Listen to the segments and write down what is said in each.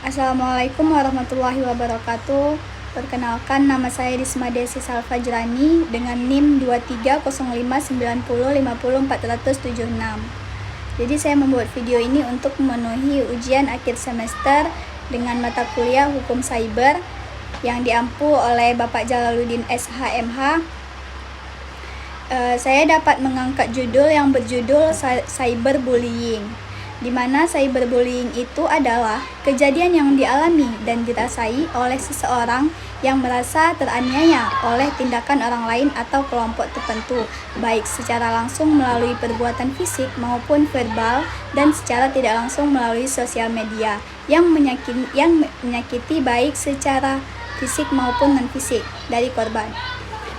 Assalamualaikum warahmatullahi wabarakatuh. Perkenalkan, nama saya Risma Desi Salfajrani dengan NIM 230590500476. Jadi saya membuat video ini untuk memenuhi ujian akhir semester dengan mata kuliah Hukum Cyber yang diampu oleh Bapak Jalaluddin SHMH. Saya dapat mengangkat judul yang berjudul Cyberbullying, di mana cyberbullying itu adalah kejadian yang dialami dan dirasai oleh seseorang yang merasa teraniaya oleh tindakan orang lain atau kelompok tertentu, baik secara langsung melalui perbuatan fisik maupun verbal dan secara tidak langsung melalui sosial media yang menyakiti baik secara fisik maupun non-fisik dari korban.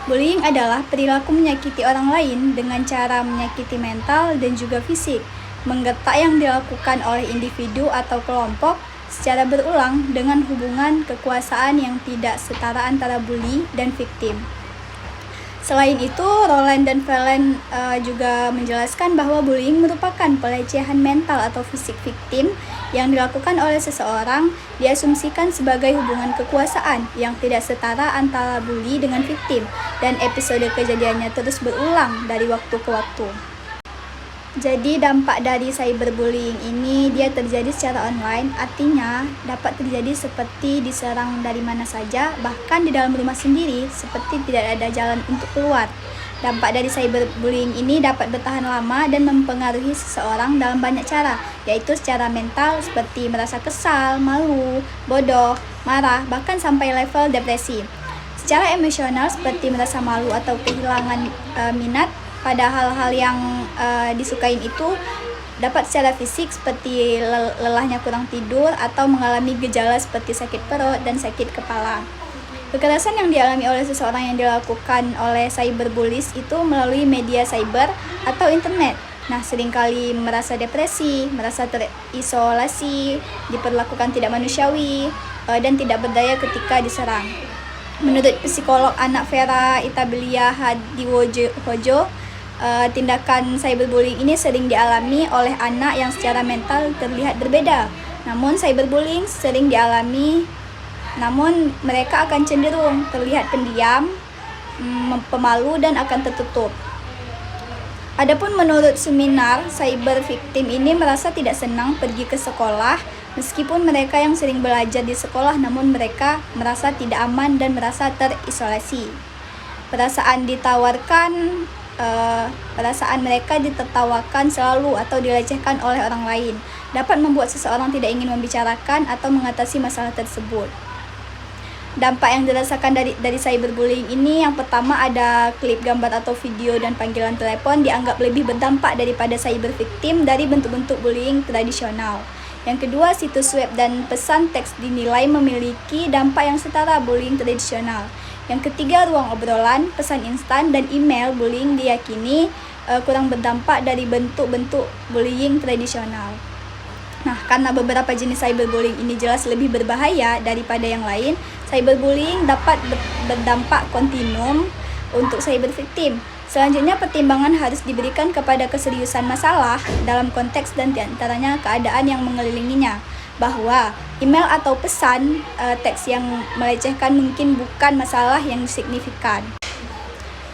Bullying adalah perilaku menyakiti orang lain dengan cara menyakiti mental dan juga fisik, menggetak yang dilakukan oleh individu atau kelompok secara berulang dengan hubungan kekuasaan yang tidak setara antara bully dan victim. Selain itu, Rowland dan Phelan juga menjelaskan bahwa bullying merupakan pelecehan mental atau fisik victim yang dilakukan oleh seseorang diasumsikan sebagai hubungan kekuasaan yang tidak setara antara bully dengan victim, dan episode kejadiannya terus berulang dari waktu ke waktu. Jadi dampak dari cyberbullying ini dia terjadi secara online, artinya dapat terjadi seperti diserang dari mana saja, bahkan di dalam rumah sendiri seperti tidak ada jalan untuk keluar. Dampak dari cyberbullying ini dapat bertahan lama dan mempengaruhi seseorang dalam banyak cara, yaitu secara mental seperti merasa kesal, malu, bodoh, marah, bahkan sampai level depresi. Secara emosional seperti merasa malu atau kehilangan minat pada hal-hal yang disukain itu, dapat secara fisik seperti lelahnya kurang tidur atau mengalami gejala seperti sakit perut dan sakit kepala. Kekerasan yang dialami oleh seseorang yang dilakukan oleh cyberbullies itu melalui media cyber atau internet. Nah, seringkali merasa depresi, merasa terisolasi, diperlakukan tidak manusiawi, dan tidak berdaya ketika diserang. Menurut psikolog anak Vera Itabilia Hadiwojo, tindakan cyberbullying ini sering dialami oleh anak yang secara mental terlihat berbeda. Namun cyberbullying sering dialami, namun mereka akan cenderung terlihat pendiam, pemalu, dan akan tertutup. Adapun menurut seminar, cyber victim ini merasa tidak senang pergi ke sekolah meskipun mereka yang sering belajar di sekolah, namun mereka merasa tidak aman dan merasa terisolasi. Perasaan mereka ditertawakan selalu atau dilecehkan oleh orang lain dapat membuat seseorang tidak ingin membicarakan atau mengatasi masalah tersebut. Dampak yang dirasakan dari cyberbullying ini, yang pertama ada klip gambar atau video dan panggilan telepon dianggap lebih berdampak daripada cyber victim dari bentuk-bentuk bullying tradisional. Yang kedua, situs web dan pesan teks dinilai memiliki dampak yang setara bullying tradisional. Yang ketiga, ruang obrolan, pesan instan, dan email bullying diyakini kurang berdampak dari bentuk-bentuk bullying tradisional. Nah, karena beberapa jenis cyberbullying ini jelas lebih berbahaya daripada yang lain, cyberbullying dapat berdampak kontinum untuk cyber victim. Selanjutnya, pertimbangan harus diberikan kepada keseriusan masalah dalam konteks dan diantaranya keadaan yang mengelilinginya, bahwa email atau pesan teks yang melecehkan mungkin bukan masalah yang signifikan.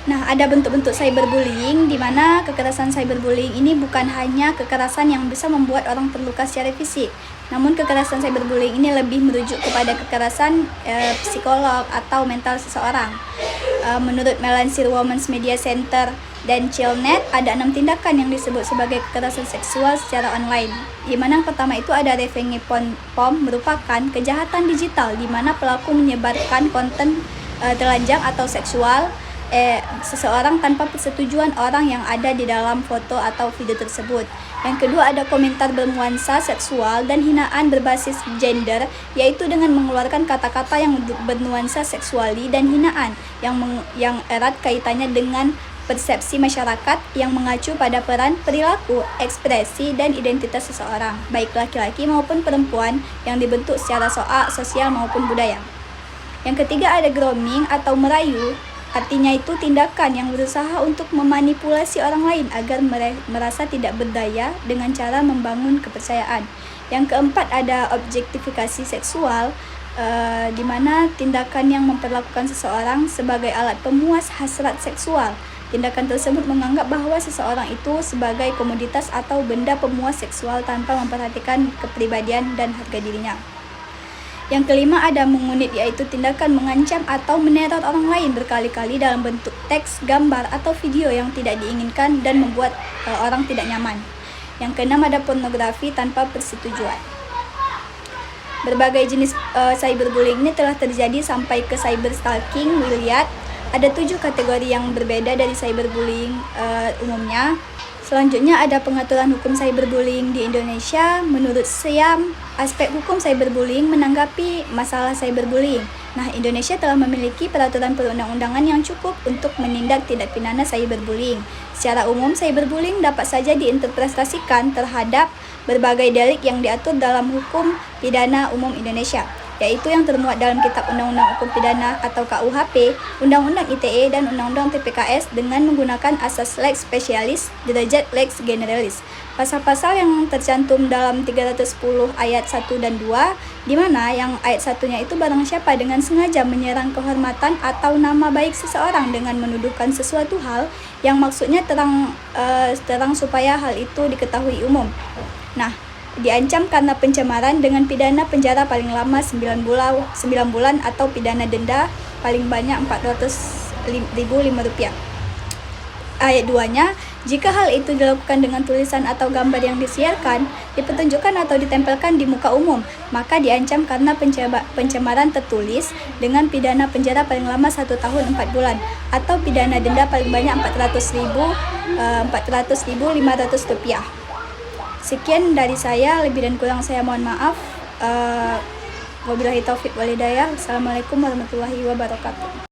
Nah, ada bentuk-bentuk cyberbullying di mana kekerasan cyberbullying ini bukan hanya kekerasan yang bisa membuat orang terluka secara fisik, namun kekerasan cyberbullying ini lebih merujuk kepada kekerasan psikolog atau mental seseorang. Menurut Melansir Women's Media Center dan Chillnet, ada 6 tindakan yang disebut sebagai kekerasan seksual secara online, di mana yang pertama itu ada revenge porn, merupakan kejahatan digital di mana pelaku menyebarkan konten telanjang atau seksual seseorang tanpa persetujuan orang yang ada di dalam foto atau video tersebut. Yang kedua ada komentar bernuansa seksual dan hinaan berbasis gender, yaitu dengan mengeluarkan kata-kata yang bernuansa seksuali dan hinaan yang erat kaitannya dengan persepsi masyarakat yang mengacu pada peran, perilaku, ekspresi, dan identitas seseorang, baik laki-laki maupun perempuan, yang dibentuk secara sosial maupun budaya. Yang ketiga ada grooming atau merayu, artinya itu tindakan yang berusaha untuk memanipulasi orang lain agar merasa tidak berdaya dengan cara membangun kepercayaan. Yang keempat ada objektifikasi seksual, di mana tindakan yang memperlakukan seseorang sebagai alat pemuas hasrat seksual. Tindakan tersebut menganggap bahwa seseorang itu sebagai komoditas atau benda pemuas seksual tanpa memperhatikan kepribadian dan harga dirinya. Yang kelima ada mengunit, yaitu tindakan mengancam atau meneror orang lain berkali-kali dalam bentuk teks, gambar, atau video yang tidak diinginkan dan membuat orang tidak nyaman. Yang keenam ada pornografi tanpa persetujuan. Berbagai jenis cyberbullying ini telah terjadi sampai ke cyberstalking, Williat. Ada 7 kategori yang berbeda dari cyberbullying umumnya. Selanjutnya ada pengaturan hukum cyberbullying di Indonesia. Menurut SIAM, aspek hukum cyberbullying menanggapi masalah cyberbullying. Nah, Indonesia telah memiliki peraturan perundang-undangan yang cukup untuk menindak tindak pidana cyberbullying. Secara umum, cyberbullying dapat saja diinterpretasikan terhadap berbagai delik yang diatur dalam hukum pidana umum Indonesia, yaitu yang termuat dalam Kitab Undang-Undang Hukum Pidana atau KUHP, Undang-Undang ITE, dan Undang-Undang TPKS dengan menggunakan asas lex specialis, derajat lex generalis. Pasal-pasal yang tercantum dalam 310 ayat 1 dan 2, di mana yang ayat 1-nya itu barang siapa dengan sengaja menyerang kehormatan atau nama baik seseorang dengan menuduhkan sesuatu hal yang maksudnya terang supaya hal itu diketahui umum. Nah, diancam karena pencemaran dengan pidana penjara paling lama 9 bulan atau pidana denda paling banyak Rp400.005. Ayat 2-nya, jika hal itu dilakukan dengan tulisan atau gambar yang disiarkan, dipertunjukkan atau ditempelkan di muka umum, maka diancam karena pencemaran tertulis dengan pidana penjara paling lama 1 tahun 4 bulan atau pidana denda paling banyak Rp400.500. Sekian dari saya, lebih dan kurang saya mohon maaf. Wabillahi taufik wal hidayah. Assalamualaikum warahmatullahi wabarakatuh.